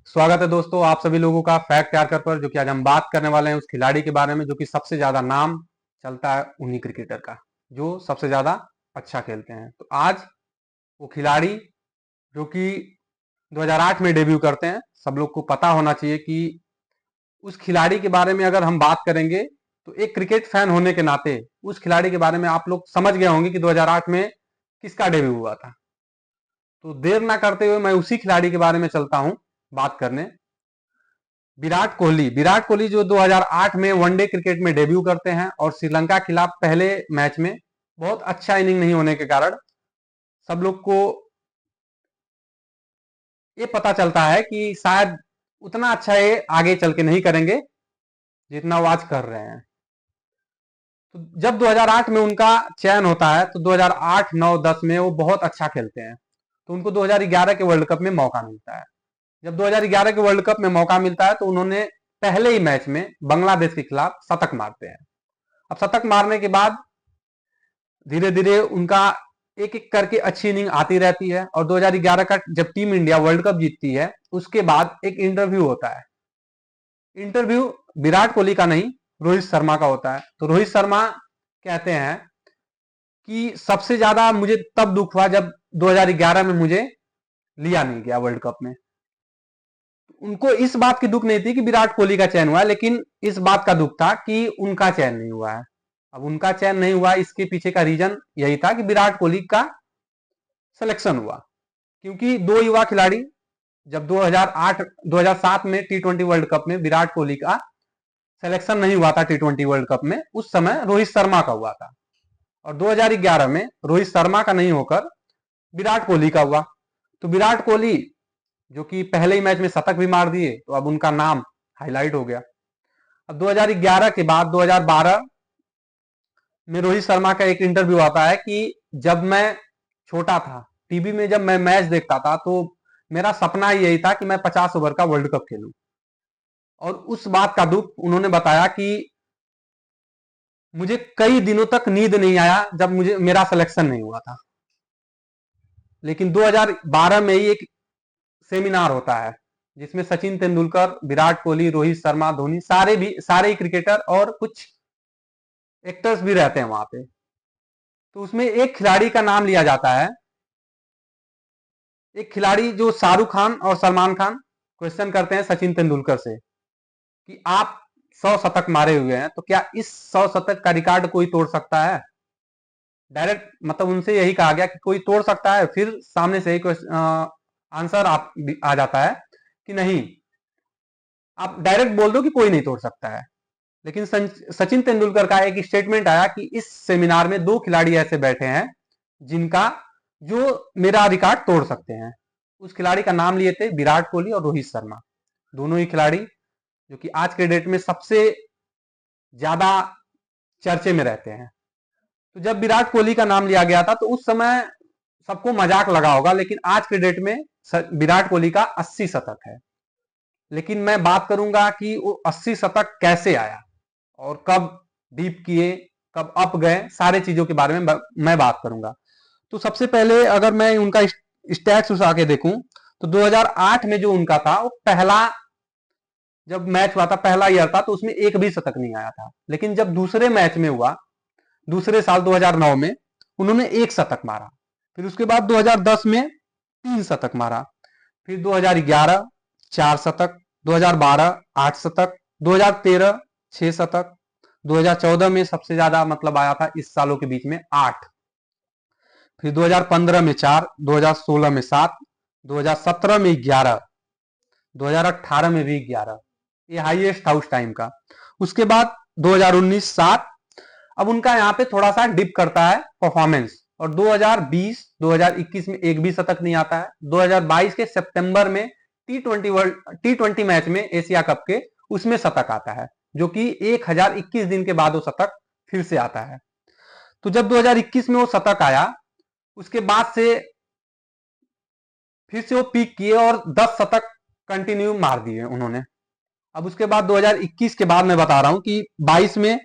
स्वागत है दोस्तों आप सभी लोगों का फैक्ट यारकर पर। जो कि आज हम बात करने वाले हैं उस खिलाड़ी के बारे में जो कि सबसे ज्यादा नाम चलता है उन्हीं क्रिकेटर का, जो सबसे ज्यादा अच्छा खेलते हैं। तो आज वो खिलाड़ी जो कि 2008 में डेब्यू करते हैं, सब लोग को पता होना चाहिए कि उस खिलाड़ी के बारे में अगर हम बात करेंगे तो एक क्रिकेट फैन होने के नाते उस खिलाड़ी के बारे में आप लोग समझ गए होंगे कि 2008 में किसका डेब्यू हुआ था। तो देर ना करते हुए मैं उसी खिलाड़ी के बारे में चलता हूं बात करने। विराट कोहली जो 2008 में वनडे क्रिकेट में डेब्यू करते हैं और श्रीलंका के खिलाफ पहले मैच में बहुत अच्छा इनिंग नहीं होने के कारण सब लोग को ये पता चलता है कि शायद उतना अच्छा ये आगे चल के नहीं करेंगे जितना वो आज कर रहे हैं। तो जब 2008 में उनका चयन होता है तो 2008, 9, 10 में वो बहुत अच्छा खेलते हैं, तो उनको 2011 के वर्ल्ड कप में मौका मिलता है। जब 2011 के वर्ल्ड कप में मौका मिलता है तो उन्होंने पहले ही मैच में बांग्लादेश के खिलाफ शतक मारते हैं। अब शतक मारने के बाद धीरे धीरे उनका एक एक करके अच्छी इनिंग आती रहती है और 2011 का जब टीम इंडिया वर्ल्ड कप जीतती है उसके बाद एक इंटरव्यू होता है। इंटरव्यू विराट कोहली का नहीं, रोहित शर्मा का होता है। तो रोहित शर्मा कहते हैं कि सबसे ज्यादा मुझे तब दुख हुआ जब 2011 में मुझे लिया नहीं गया वर्ल्ड कप में। उनको इस बात की दुख नहीं थी कि विराट कोहली का चयन हुआ, लेकिन इस बात का दुख था कि उनका चयन नहीं हुआ है। अब उनका चयन नहीं हुआ, इसके पीछे का रीजन यही था कि विराट कोहली का सिलेक्शन हुआ, क्योंकि दो युवा खिलाड़ी जब 2008 2007 में टी20 वर्ल्ड कप में विराट कोहली का सिलेक्शन नहीं हुआ था टी20 वर्ल्ड कप में, उस समय रोहित शर्मा का हुआ था। और 2011 में रोहित शर्मा का नहीं होकर विराट कोहली का हुआ। तो विराट कोहली जो कि पहले ही मैच में शतक भी मार दिए तो अब उनका नाम हाईलाइट हो गया। अब 2011 के बाद 2012 में रोहित शर्मा का एक इंटरव्यू आता है कि जब मैं छोटा था, टीवी में जब मैं मैच देखता था तो मेरा सपना यही था कि मैं 50 ओवर का वर्ल्ड कप खेलूं। और उस बात का दुख उन्होंने बताया कि मुझे कई दिनों तक नींद नहीं आया जब मुझे मेरा सिलेक्शन नहीं हुआ था। लेकिन 2012 में ही एक सेमिनार होता है जिसमें सचिन तेंदुलकर, विराट कोहली, रोहित शर्मा, धोनी सारे ही क्रिकेटर और कुछ एक्टर्स भी रहते हैं वहां पे। तो उसमें एक खिलाड़ी का नाम लिया जाता है। एक खिलाड़ी जो शाहरुख खान और सलमान खान क्वेश्चन करते हैं सचिन तेंदुलकर से कि आप 100 शतक मारे हुए हैं, तो क्या इस 100 शतक का रिकॉर्ड कोई तोड़ सकता है? डायरेक्ट मतलब उनसे यही कहा गया कि कोई तोड़ सकता है। फिर सामने से ही आंसर आ जाता है कि नहीं, आप डायरेक्ट बोल दो कि कोई नहीं तोड़ सकता है। लेकिन सचिन तेंदुलकर का एक स्टेटमेंट आया कि इस सेमिनार में दो खिलाड़ी ऐसे बैठे हैं जिनका जो मेरा रिकॉर्ड तोड़ सकते हैं। उस खिलाड़ी का नाम लिए थे विराट कोहली और रोहित शर्मा, दोनों ही खिलाड़ी जो कि आज के डेट में सबसे ज्यादा चर्चे में रहते हैं। तो जब विराट कोहली का नाम लिया गया था तो उस समय सबको मजाक लगा होगा, लेकिन आज के डेट में विराट कोहली का 80 शतक है। लेकिन मैं बात करूंगा कि वो 80 शतक कैसे आया और कब डीप किए, कब अप गए, सारे चीजों के बारे में मैं बात करूंगा। तो सबसे पहले अगर मैं उनका स्टैट्स उठा के देखूं तो 2008 में जो उनका था वो पहला जब मैच हुआ था, पहला ईयर था, तो उसमें एक भी शतक नहीं आया था। लेकिन जब दूसरे मैच में हुआ, दूसरे साल 2009 में उन्होंने एक शतक मारा। फिर उसके बाद 2010 में 3 शतक मारा। फिर 2011 4 शतक, 2012 8 शतक, 2013 6 शतक, 2014 में सबसे ज्यादा मतलब आया था इस सालों के बीच में 8। फिर 2015 में 4, 2016 में 7, 2017 में 11, 2018 में भी 11, ये हाईएस्ट था उस टाइम का। उसके बाद 2019 7। अब उनका यहाँ पे थोड़ा सा डिप करता है परफॉर्मेंस, और 2020 2021 में एक भी शतक नहीं आता है। 2022 के सितंबर में टी20 मैच में एशिया कप के उसमें शतक आता है, जो कि 1021 दिन के बाद वो शतक फिर से आता है। तो जब 2021 में वो शतक आया उसके बाद से फिर से वो पीक किए और 10 शतक कंटिन्यू मार दिए उन्होंने। अब उसके बाद 2021 के बाद मैं बता रहा हूं कि 22 में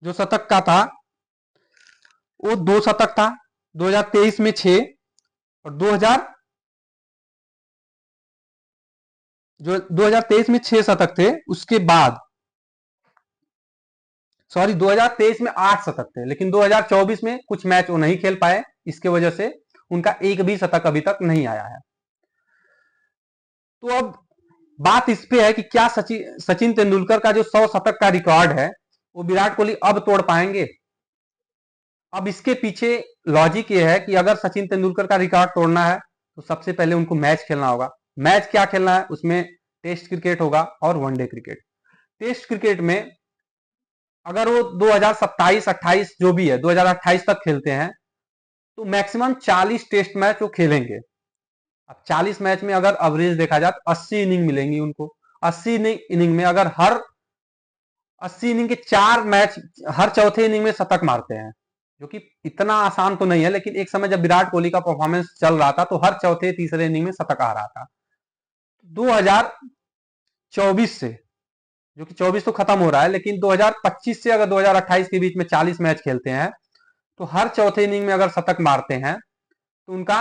जो शतक का था वो 2 शतक था, 2023 में 6, और जो 2023 में 6 शतक थे, उसके बाद सॉरी 2023 में 8 शतक थे, लेकिन 2024 में कुछ मैच वो नहीं खेल पाए, इसके वजह से उनका एक भी शतक अभी तक नहीं आया है। तो अब बात इस पे है कि क्या सचिन तेंदुलकर का जो 100 शतक का रिकॉर्ड है वो विराट कोहली अब तोड़ पाएंगे। अब इसके पीछे लॉजिक ये है कि अगर सचिन तेंदुलकर का रिकॉर्ड तोड़ना है तो सबसे पहले उनको मैच खेलना होगा। मैच क्या खेलना है, उसमें टेस्ट क्रिकेट होगा और वनडे क्रिकेट। टेस्ट क्रिकेट में अगर वो 2027-28 जो भी है 2028 तक खेलते हैं तो मैक्सिमम 40 टेस्ट मैच वो खेलेंगे। अब 40 मैच में अगर एवरेज देखा जाए तो 80 इनिंग मिलेंगी उनको। 80 इनिंग में अगर हर 80 इनिंग के 4 मैच हर चौथे इनिंग में शतक मारते हैं, जो कि इतना आसान तो नहीं है, लेकिन एक समय जब विराट कोहली का परफॉर्मेंस चल रहा था तो हर चौथे तीसरे इनिंग में शतक आ रहा था। 2024 से, जो कि 24 तो खत्म हो रहा है, लेकिन 2025 से अगर 2028 के बीच में 40 मैच खेलते हैं तो हर चौथे इनिंग में अगर शतक मारते हैं तो उनका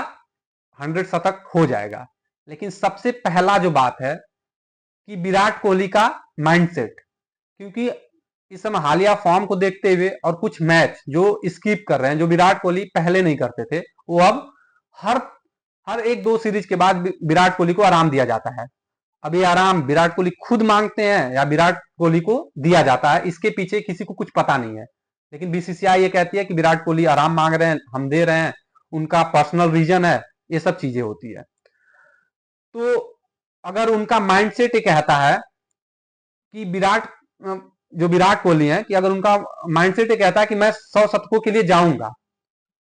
100 शतक हो जाएगा। लेकिन सबसे पहला जो बात है कि विराट कोहली का माइंडसेट, क्योंकि इस समय हालिया फॉर्म को देखते हुए और कुछ मैच जो स्किप कर रहे हैं, जो विराट कोहली पहले नहीं करते थे, वो अब हर हर एक दो सीरीज के बाद विराट कोहली को आराम दिया जाता है। अब ये आराम विराट कोहली खुद मांगते हैं या विराट कोहली को दिया जाता है, इसके पीछे किसी को कुछ पता नहीं है। लेकिन बीसीसीआई ये कहती है कि विराट कोहली आराम मांग रहे हैं, हम दे रहे हैं, उनका पर्सनल रीजन है, ये सब चीजें होती है। तो अगर उनका माइंडसेट ये कहता है कि जो विराट कोहली है कि अगर उनका माइंडसेट ये कहता है कि मैं 100 शतकों के लिए जाऊंगा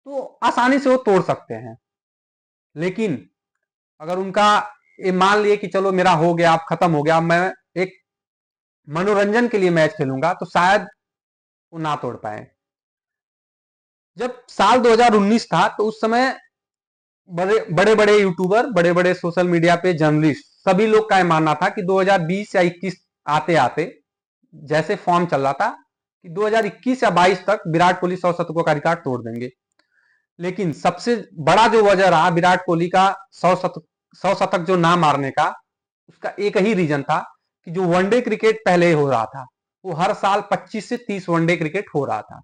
तो आसानी से वो तोड़ सकते हैं। लेकिन अगर उनका ये मान लिए कि चलो मेरा हो गया, अब खत्म हो गया, मैं एक मनोरंजन के लिए मैच खेलूंगा, तो शायद वो ना तोड़ पाए। जब साल 2019 था तो उस समय बड़े बड़े यूट्यूबर, बड़े बड़े सोशल मीडिया पे जर्नलिस्ट, सभी लोग का मानना था कि 2020 या 21 आते आते जैसे फॉर्म चल रहा था कि 2021 या 22 तक विराट कोहली 100 शतकों का रिकॉर्ड तोड़ देंगे। लेकिन सबसे बड़ा जो वजह रहा विराट कोहली का 100 शतक जो ना मारने का, उसका एक ही रीजन था कि जो वनडे क्रिकेट पहले हो रहा था वो हर साल 25 से 30 वनडे क्रिकेट हो रहा था।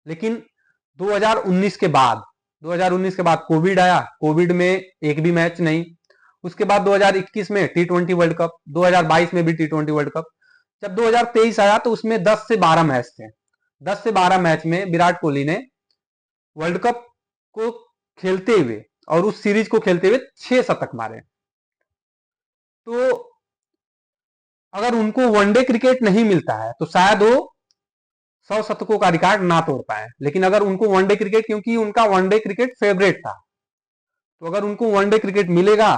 लेकिन 2019 के बाद 2019 के बाद कोविड आया, कोविड में एक भी मैच नहीं। उसके बाद 2021 में टी20 वर्ल्ड कप, 2022 में भी टी20 वर्ल्ड कप। जब 2023 आया तो उसमें 10 से 12 मैच थे। 10 से 12 मैच में विराट कोहली ने वर्ल्ड कप को खेलते हुए और उस सीरीज को खेलते हुए 6 शतक मारे। तो अगर उनको वनडे क्रिकेट नहीं मिलता है तो शायद वो 100 शतकों का रिकॉर्ड ना तोड़ पाए। लेकिन अगर उनको वनडे क्रिकेट, क्योंकि उनका वनडे क्रिकेट फेवरेट था, तो अगर उनको वनडे क्रिकेट मिलेगा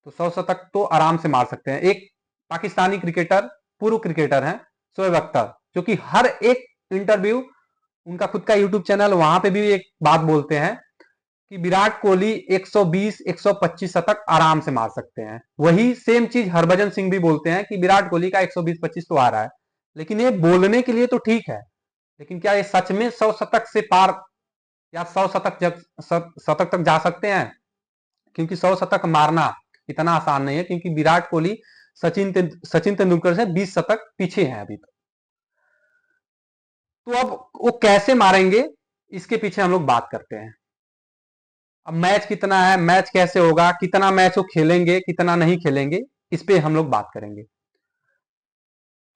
तो 100 शतक तो आराम से मार सकते हैं। एक पाकिस्तानी क्रिकेटर, पूर्व क्रिकेटर हैं शोएब अख्तर, जो कि हर एक इंटरव्यू, उनका खुद का यूट्यूब चैनल, वहां पे भी एक बात बोलते हैं कि विराट कोहली 120-125 शतक आराम से मार सकते हैं। वही सेम चीज हरभजन सिंह भी बोलते हैं कि विराट कोहली का 120-25 तो आ रहा है। लेकिन ये बोलने के लिए तो ठीक है, लेकिन क्या ये सच में 100 शतक से पार या 100 शतक तक जा सकते हैं? क्योंकि 100 शतक मारना इतना आसान नहीं है, क्योंकि विराट कोहली सचिन तेंदुलकर से 20 शतक पीछे हैं अभी तक। तो अब वो कैसे मारेंगे, इसके पीछे हम लोग बात करते हैं। अब मैच कितना है, मैच कैसे होगा, कितना मैच वो खेलेंगे, कितना नहीं खेलेंगे, इस पे हम लोग बात करेंगे।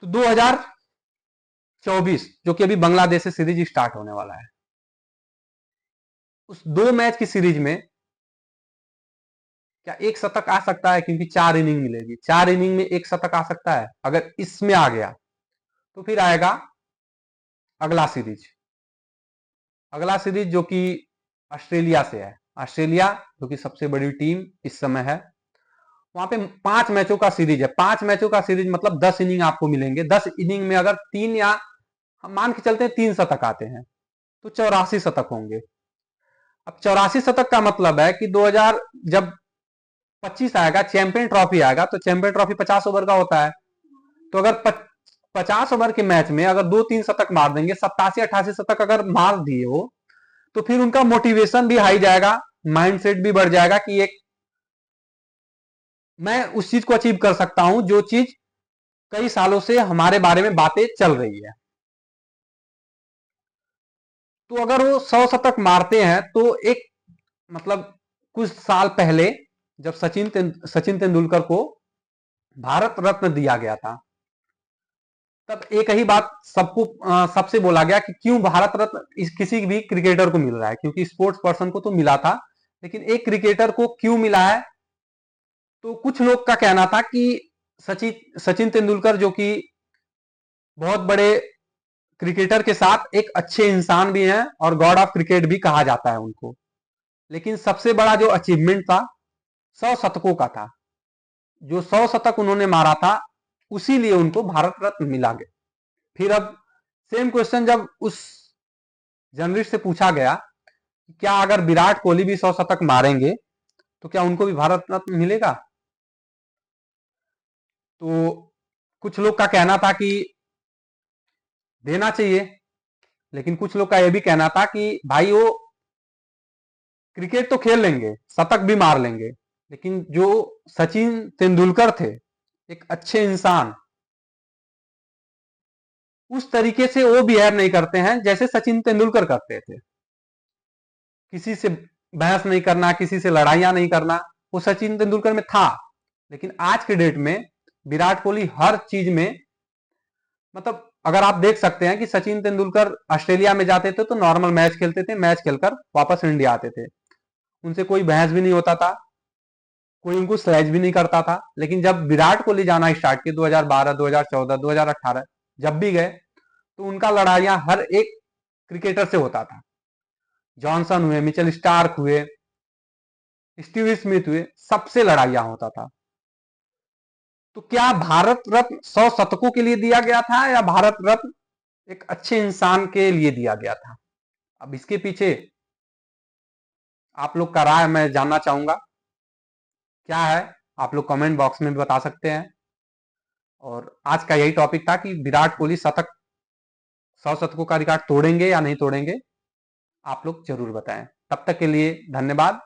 तो 2024 जो कि अभी बांग्लादेश से सीरीज स्टार्ट होने वाला है, उस 2 मैच की सीरीज में क्या एक शतक आ सकता है? क्योंकि 4 इनिंग मिलेगी, 4 इनिंग में एक शतक आ सकता है। अगर इसमें आ गया तो फिर आएगा अगला सीरीज। अगला सीरीज जो कि ऑस्ट्रेलिया से है। ऑस्ट्रेलिया जो कि सबसे बड़ी टीम इस समय है, वहां पे 5 मैचों का सीरीज है। 5 मैचों का सीरीज मतलब 10 इनिंग आपको मिलेंगे। 10 इनिंग में अगर 3 या हम मान के चलते हैं 3 शतक आते हैं तो 84 शतक होंगे। अब 84 शतक का मतलब है कि 2000 जब 25 आएगा, चैंपियन ट्रॉफी आएगा, तो चैंपियन ट्रॉफी 50 ओवर का होता है। तो अगर 50 ओवर के मैच में अगर 2-3 शतक मार देंगे, 87-88 शतक अगर मार दिए हो, तो फिर उनका मोटिवेशन भी हाई जाएगा, माइंडसेट भी बढ़ जाएगा कि एक मैं उस चीज को अचीव कर सकता हूं जो चीज कई सालों से हमारे बारे में बातें चल रही है। तो अगर वो 100 शतक मारते हैं तो एक मतलब कुछ साल पहले जब सचिन तेंदुलकर को भारत रत्न दिया गया था, तब एक ही बात सबसे बोला गया कि क्यों भारत रत्न किसी भी क्रिकेटर को मिल रहा है, क्योंकि स्पोर्ट्स पर्सन को तो मिला था, लेकिन एक क्रिकेटर को क्यों मिला है। तो कुछ लोग का कहना था कि सचिन सचिन तेंदुलकर जो कि बहुत बड़े क्रिकेटर के साथ एक अच्छे इंसान भी हैं और गॉड ऑफ क्रिकेट भी कहा जाता है उनको, लेकिन सबसे बड़ा जो अचीवमेंट था 100 शतकों का था। जो 100 शतक उन्होंने मारा था उसी लिए उनको भारत रत्न मिला गया। फिर अब सेम क्वेश्चन जब उस जर्नलिस्ट से पूछा गया कि क्या अगर विराट कोहली भी 100 शतक मारेंगे तो क्या उनको भी भारत रत्न मिलेगा, तो कुछ लोग का कहना था कि देना चाहिए, लेकिन कुछ लोग का यह भी कहना था कि भाई वो क्रिकेट तो खेल लेंगे, शतक भी मार लेंगे, लेकिन जो सचिन तेंदुलकर थे एक अच्छे इंसान, उस तरीके से वो बिहेव नहीं करते हैं जैसे सचिन तेंदुलकर करते थे। किसी से बहस नहीं करना, किसी से लड़ाइयां नहीं करना, वो सचिन तेंदुलकर में था। लेकिन आज के डेट में विराट कोहली हर चीज में, मतलब अगर आप देख सकते हैं कि सचिन तेंदुलकर ऑस्ट्रेलिया में जाते थे तो नॉर्मल मैच खेलते थे, मैच खेलकर वापस इंडिया आते थे, उनसे कोई बहस भी नहीं होता था, कोई उनको स्लैच भी नहीं करता था। लेकिन जब विराट कोहली जाना स्टार्ट किए 2012, 2014, 2018, जब भी गए तो उनका लड़ाइयां हर एक क्रिकेटर से होता था। जॉनसन हुए, मिचेल स्टार्क हुए, स्टीव स्मिथ हुए, सबसे लड़ाइयां होता था। तो क्या भारत रत्न 100 शतकों के लिए दिया गया था या भारत रत्न एक अच्छे इंसान के लिए दिया गया था? अब इसके पीछे आप लोग का राय मैं जानना चाहूंगा, क्या है? आप लोग कमेंट बॉक्स में भी बता सकते हैं। और आज का यही टॉपिक था कि विराट कोहली 100 शतकों का रिकॉर्ड तोड़ेंगे या नहीं तोड़ेंगे, आप लोग जरूर बताएं। तब तक के लिए धन्यवाद।